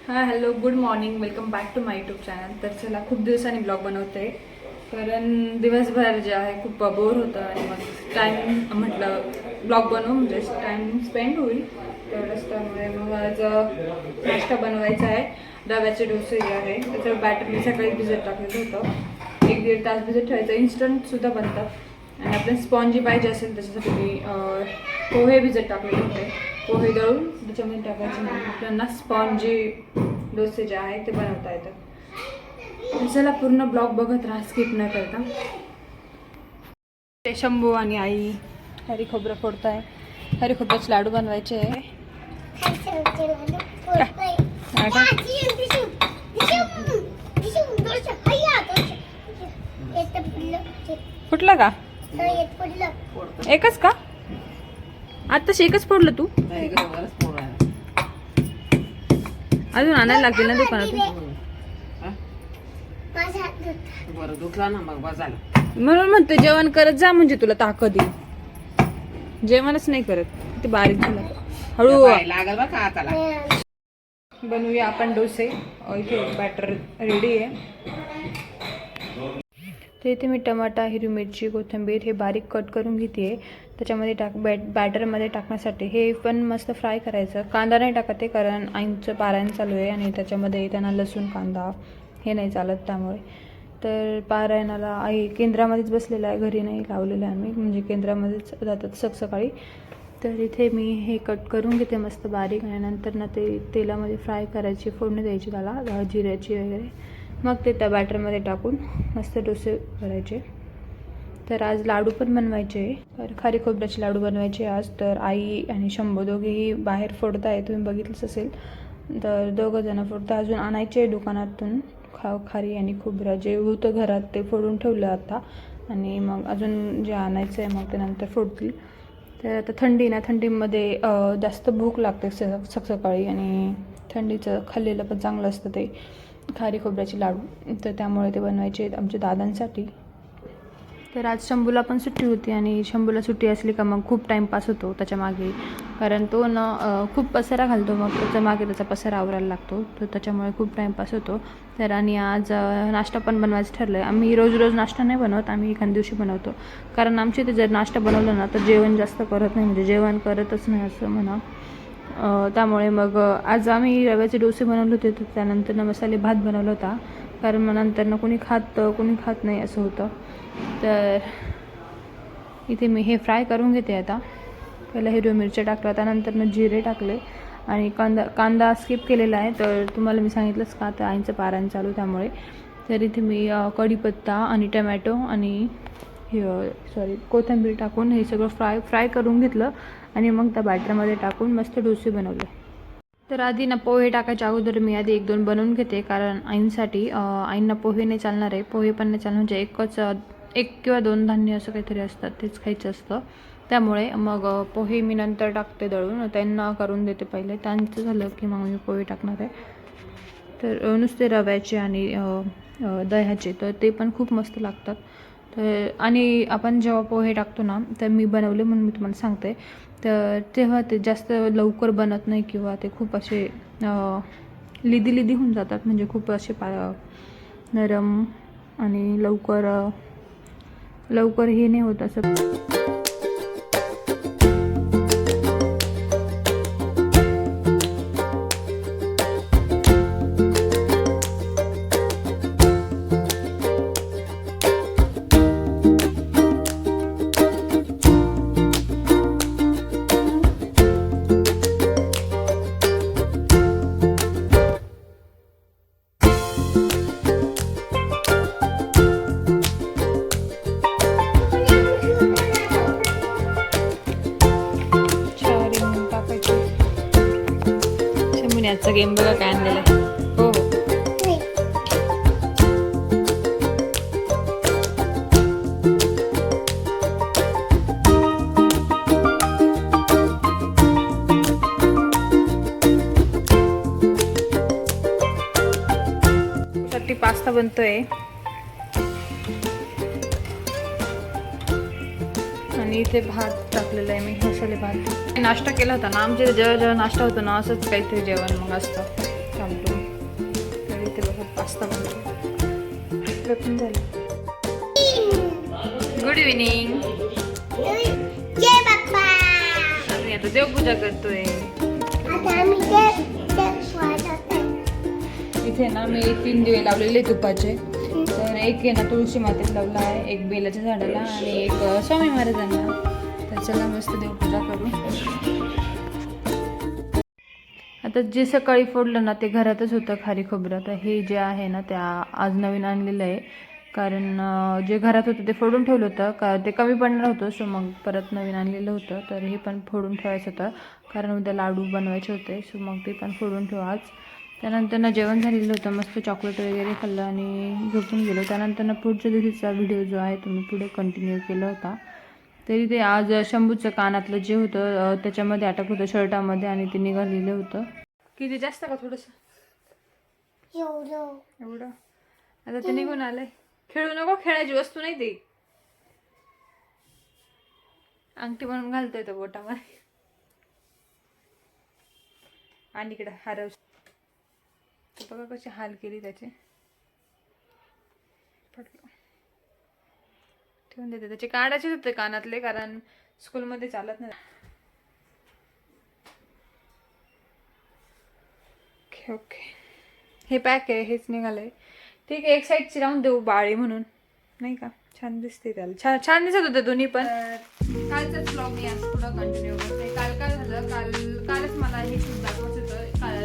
High hello good morning, welcome back to my YouTube channel. तर चला, खूप दिवसांनी ब्लॉग बनवते कारण दिवसभर जे आहे खूप बोर होतं आणि मग टाईम म्हटलं ब्लॉग बनवू म्हणजे टाईम स्पेंड होईल तेवढंच. त्यामुळे मग आज नाश्ता बनवायचा आहे. रव्याचे डोसे जे आहे त्याचं बॅटर मी सकाळी भिजत टाकलेलं होतं. 1-1.5 तास भिजत ठेवायचं. इन्स्टंटसुद्धा बनतात आणि आपल्याला स्पॉन्जी पाहिजे असेल त्याच्यासाठी मी पोहे भिजत टाकलेले होते. पोहे दळून त्याच्यामध्ये टाकायचे म्हणजे आपल्याला स्पॉन्जी डोसे जे आहे ते बनवता येतात. चला, पूर्ण ब्लॉग बघत राहा, स्किप न करता. ते शंभू आणि आई हरी खोबरं फोडताय. हरी खोबऱ्याचे लाडू बनवायचे आहे. फुटलं का? एकच का? आत्ताच एकच फोडलं तू? अजून आणायला लागतील ना दुकानातून. बरं दुखला ना मग बस झालं. म्हणून म्हणतो जेवण करत जा म्हणजे तुला ताकद येईल. जेवणच नाही करत, ते बारीक झालं. हळू लागल बा का आता. बनवूया आपण डोसे. इथे बॅटर रेडी आहे. तर इथे मी टमाटा, हिरवी मिरची, कोथिंबीर हे बारीक कट करून घेते. त्याच्यामध्ये बॅटरमध्ये टाकण्यासाठी हे पण मस्त फ्राय करायचं. कांदा नाही टाकत आहे कारण आईंचं पारायण चालू आहे आणि त्याच्यामध्ये त्यांना लसूण कांदा हे नाही चालत. त्यामुळे तर पारायणाला आई केंद्रामध्येच बसलेला आहे, घरी नाही लावलेलं आहे आम्ही, म्हणजे केंद्रामध्येच जातात सकाळी. तर इथे मी हे कट करून घेते मस्त बारीक आणि नंतर ना ते तेलामध्ये फ्राय करायची, फोडणी द्यायची त्याला जिऱ्याची वगैरे. मग ते त्या बॅटरमध्ये टाकून मस्त डोसे करायचे. तर आज लाडू पण बनवायचे. तर खारी खोबऱ्याचे लाडू बनवायचे आज. तर आई आणि शंभू दोघेही बाहेर फोडत आहे, तुम्ही बघितलंच असेल. तर दोघंजणं फोडतं. अजून आणायचे दुकानातून खारी आणि खोबरं जे होतं घरात ते फोडून ठेवलं आता. आणि मग अजून जे आणायचं आहे मग ते नंतर फोडतील. तर आता थंडी ना, थंडीमध्ये जास्त भूक लागते सकाळी आणि थंडीचं खाल्लेलं पण चांगलं असतं ते खारी खोबऱ्याचे लाडू. तर त्यामुळे ते बनवायचे आहेत आमच्या दादांसाठी. तर आज शंभूला पण सुट्टी होती आणि शंभूला सुट्टी असली का मग खूप टाईमपास होतो त्याच्यामागे. कारण तो ना खूप पसारा घालतो, मग त्याच्या मागे त्याचा पसारा आवरायला लागतो. तर त्याच्यामुळे खूप टाईमपास होतो. तर आणि आज नाश्ता पण बनवायचं ठरलं आहे. आम्ही रोज नाश्ता नाही बनवत, आम्ही एखाद्या दिवशी बनवतो. कारण आमच्या इथे जर नाश्ता बनवलं ना तर जेवण जास्त करत नाही, म्हणजे जेवण करतच नाही असं म्हणा. त्यामुळे मग आज आम्ही रव्याचे डोसे बनवले होते. तर त्यानंतर मसाले भात बनवला होता कारण मग नंतर कोणी खात नाही असं होतं. तर इथे मी हे फ्राय करून घेते आता. पहिला हिरव्या मिरच्या टाकल्या, त्यानंतर जिरे टाकले आणि कांदा स्किप केलेला आहे. तर तुम्हाला मी सांगितलंच का तर आईंचं पारायण चालू त्यामुळे. तर इथे मी कढीपत्ता आणि टमॅटो आणि कोथिंबीर टाकून हे सगळं फ्राय करून घेतलं आणि मग त्या बॅटरमध्ये टाकून मस्त डोसे बनवले. तर आधी ना पोहे टाकायच्या अगोदर मी आधी 1-2 बनवून घेते कारण आईंसाठी. आईंना पोहे नाही चालणार आहे, पोहे पण नाही चालणार, म्हणजे 1 किंवा 2 धान्य असं काहीतरी असतात तेच खायचं असतं. त्यामुळे मग पोहे मी नंतर टाकते दळून, त्यांना करून देते पहिले. त्यांचं झालं की मग मी पोहे टाकणार आहे. तर नुसते रव्याचे आणि दह्याचे तर ते पण खूप मस्त लागतात. तर आणि आपण जेव्हा पोहे टाकतो ना, तर मी बनवले म्हणून मी तुम्हाला सांगते. तर तेव्हा ते जास्त लवकर बनत नाही किंवा ते खूप असे लिदी होऊन जातात, म्हणजे खूप असे नरम आणि लवकर हे नाही होत असं. याचा गेम बघा काय आणलेला आहे. हो साठी पास्ता बनतोय आणि इथे भात टाकलेला आहे मी, मसाले भात. नाश्ता केला होता ना आमच्या जेव्हा नाश्ता होतो ना असंच काहीतरी जेवण मग असतं. थांबतो. तर इथे बघा पास्ता बनतो. पण झालं. Good evening. जय बाप्पा. आम्ही आता देवपूजा करतोय. आता आम्ही ते वाजवत आहे. इथे ना मी 3 दिवे लावलेले तुपाचे. तर एक आहे ना तुळशी मातेत लावला आहे, एक बेलाच्या झाडाला आणि एक स्वामी महाराजांना. तर चला मस्त देवपूजा करू. आता जे सकाळी फोडलं ना ते घरातच होतं खारी खोबरं. तर हे जे आहे ना ते आज नवीन आणलेलं आहे, कारण जे घरात होतं ते फोडून ठेवलं होतं का ते कमी पडणार होतं. सो मग परत नवीन आणलेलं होतं. तर हे पण फोडून ठेवायचं होतं कारण उद्या लाडू बनवायचे होते. सो मग ते पण फोडून ठेवा आज. त्यानंतर ना जेवण झालेलं होतं, मस्त चॉकलेट वगैरे खाल्लं आणि झोपून गेलो. त्यानंतर ना पुढच्या दिवशीचा व्हिडिओ जो आहे तो मी पुढे कंटिन्यू केला होता. तरी ते आज शंभूचं कानातलं जे होतं त्याच्यामध्ये अटक होतं शर्टामध्ये आणि ते निघालेलं होतं. किती जास्त का थोडंसं एवढं. आता ते निघून आलंय. खेळू नको, खेळायची वस्तू नाही ती. अंगठी म्हणून घालतोय तो बोटामध्ये. आणि इकडं हरव. बघा कशी हाल केली त्याचे. पडलं. ठेवून देते. त्याचे काढायचे होते कानातले, कारण स्कूलमध्ये चालत नाही. Okay okay. हे पॅक आहे, हेच निघालंय. ठीक आहे, एक साईडची राहून देऊ बाळी म्हणून, नाही का? छान दिसते त्याला. छान दिसत होते दोन्ही पण. कालचाच ब्लॉग मी आज पुढं कंटिन्यू करते. काल काय झालं, कालच मला हे शूट दाखवायचं होतं. काल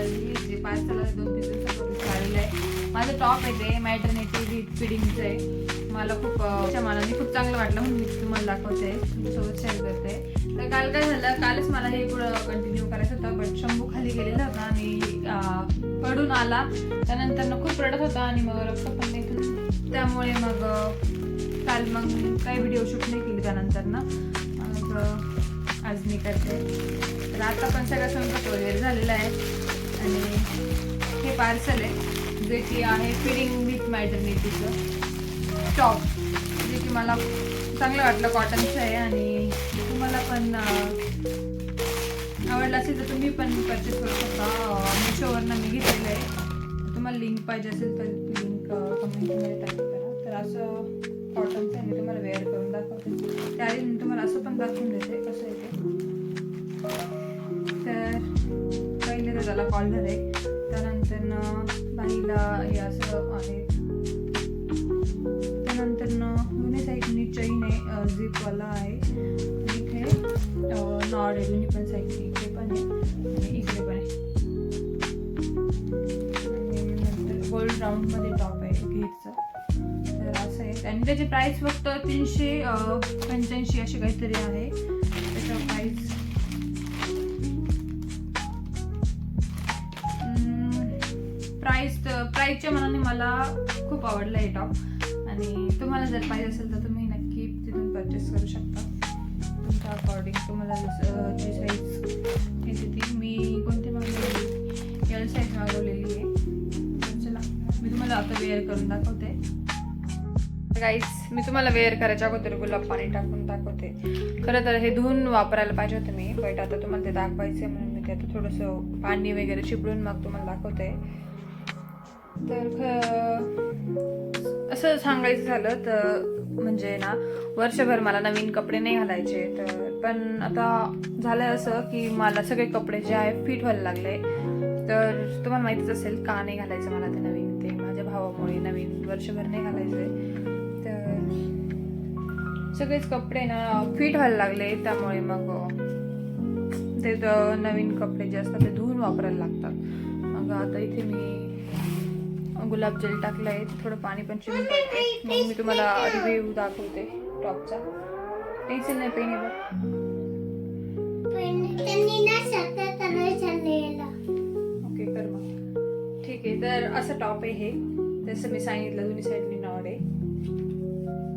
हे पार्सलला 2-3 दिवसापूर्वी आलेलं आहे. माझं टॉप आहे ते मॅटर्निटी फिडिंगचं आहे. मला खूप त्याच्या मनाने खूप चांगलं वाटलं म्हणून मी तुम्हाला दाखवते, तुमच्यासोबत शेअर करते. तर काल काय झालं, कालच मला हे पुढं कंटिन्यू करायचं होतं, बट शंभू खाली गेलेला होता आणि पडून आला. त्यानंतर खूप रडत होता आणि मग रक्त पण नाही, त्यामुळे मग काल काही व्हिडिओ शूट नाही केली. त्यानंतर ना मग आज मी करते. तर आता पण सगळं स्वयंपाक वगैरे झालेला आहे आणि हे पार्सल आहे जे की आहे फिडिंग विथ मॅटर्निटीचं टॉप, जे की मला चांगलं वाटलं. कॉटनचं आहे आणि तुम्हाला पण आवडलं असेल तर तुम्ही पण परचेस करू शकता. मिशोवरनं मी घेतलेलं आहे. तुम्हाला लिंक पाहिजे असेल तर लिंक कमेंटमध्ये टाईप करा. तर असं कॉटनचं आहे, मी तुम्हाला वेअर करून दाखवते. त्याआधी मी तुम्हाला असं पण दाखवून देते कसं आहे ते. तर पहिले तर त्याला कॉलर आहे, त्यानंतर बाईला हे असं आहे, त्यानंतर दोन्ही साईडनी चैन आहे, झिपवाला आहे. इथे नॉड आहे दोन्ही पण साईडनी, इथे पण आहे आणि इकडे पण आहे. आणि नंतर गोल्ड राऊंडमध्ये टॉप आहे घेरचं. तर असं आहे आणि त्याची प्राईस फक्त 385 अशी काहीतरी आहे त्याचं प्राईस. प्राईसच्या मनाने मला खूप आवडलं हे टॉप आणि तुम्हाला जर पाहिजे असेल तर तुम्ही नक्की तिथून परचेस करू शकता तुमच्या अकॉर्डिंग. तुम्हाला जी साईज येते ती मी कोणती मागवलेली, एल साईज मागवलेली आहे. चला मी तुम्हाला आता वेअर करून दाखवते. गाईस, मी तुम्हाला वेअर करायच्या अगोदर गुलाब पाणी टाकून दाखवते. खरं तर हे धुवून वापरायला पाहिजे होतं मी, बट आता तुम्हाला ते दाखवायचं आहे म्हणून मी ते आता थोडंसं पाणी वगैरे शिपडून मग तुम्हाला दाखवते. तर असं सांगायचं झालं तर म्हणजे ना वर्षभर मला नवीन कपडे नाही घालायचे. तर पण आता झालं असं की मला सगळे कपडे जे आहे फिट व्हायला लागले. तर तुम्हाला माहितीच असेल का नाही घालायचं मला ते नवीन, ते माझ्या भावामुळे नवीन वर्षभर नाही घालायचे. तर सगळेच कपडे ना फिट व्हायला लागले, त्यामुळे मग ते नवीन कपडे जे असतात ते धुवून वापरायला लागतात. मग आता इथे मी गुलाब जेल टाकलं आहे, थोडं पाणी पण चिरून टाकते. मग मी तुम्हाला रिव्ह्यू दाखवते टॉपचा. पेन्सिल नाही, पेन आहे बघ. ओके कर मग. ठीक आहे, तर असं टॉप आहे हे. जसं मी सांगितलं दोन्ही साईडनी नॉड आहे.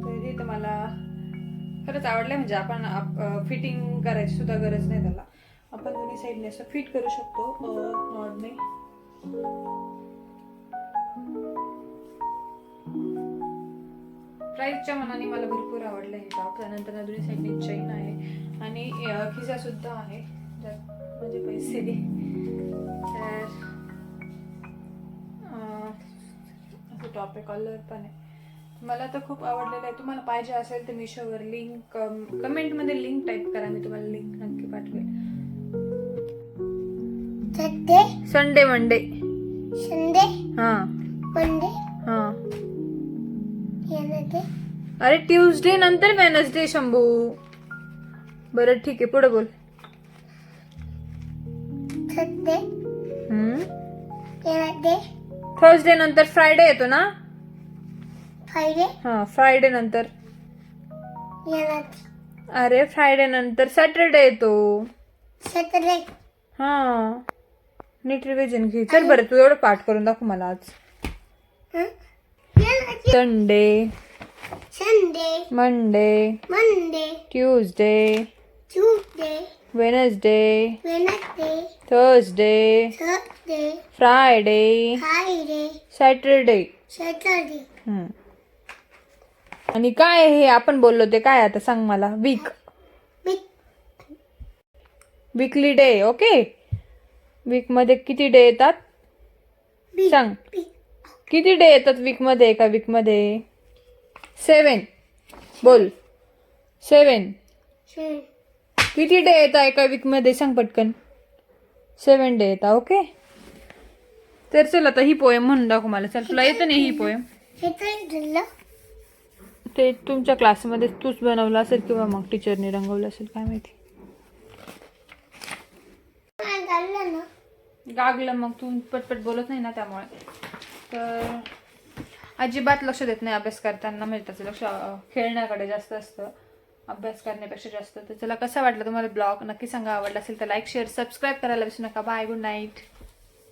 तर हे तर मला खरंच आवडलं. म्हणजे आपण फिटिंग करायची सुद्धा गरज नाही त्याला, आपण दोन्ही साईडने असं फिट करू शकतो नॉडने. प्राईसच्या मनाने मला भरपूर आवडलं हे टॉप. त्यानंतर दोन्ही साईडने चैन आहे आणि खिसा सुद्धा आहे ज्यात म्हणजे पैसे. तर टॉप आहे, कलर पण आहे. मला तर खूप आवडलेलं आहे. तुम्हाला पाहिजे असेल तर मिशोवर लिंक कमेंटमध्ये लिंक टाईप करा, मी तुम्हाला लिंक नक्की पाठवेल. संडे मंडे हां हां. अरे ट्यूजडे नंतर वेनसडे शंभू. बरं ठीक आहे, पुढे बोल. थर्सडे नंतर फ्रायडे येतो ना. हा, फ्रायडे नंतर. अरे फ्रायडे नंतर सॅटरडे येतो. हा, नीट रिव्हिजन घे. चल बरं, तू एवढं पाठ करून दाखव मला आज. Sunday, Monday, Tuesday, Wednesday, Thursday, Friday, Saturday. आणि काय हे आपण बोललो ते काय आता सांग मला. Weekly day. ओके, वीक मध्ये किती डे येतात सांग. किती डे येतात वीक मध्ये? एका वीक मध्ये 7. बोल 7. किती डे येतात एका वीक मध्ये सांग पटकन. 7 डे येतात. ओके, तर चल आता ही पोएम म्हणून दाखव मला. चल, तुला येतं नाही ही पोएम? ते तुमच्या क्लासमध्ये तूच बनवलं असेल किंवा मग टीचरने रंगवलं असेल, काय माहिती. गागलं मग तू पटपट बोलत नाही ना, त्यामुळे. तर अजिबात लक्ष देत नाही अभ्यास करताना, म्हणजे त्याचं लक्ष खेळण्याकडे जास्त असतं अभ्यास करण्यापेक्षा जास्त. तर चला, कसा वाटला तुम्हाला ब्लॉग नक्की सांगा. आवडला असेल तर लाईक शेअर सबस्क्राईब करायला विसरू नका. Bye, good night.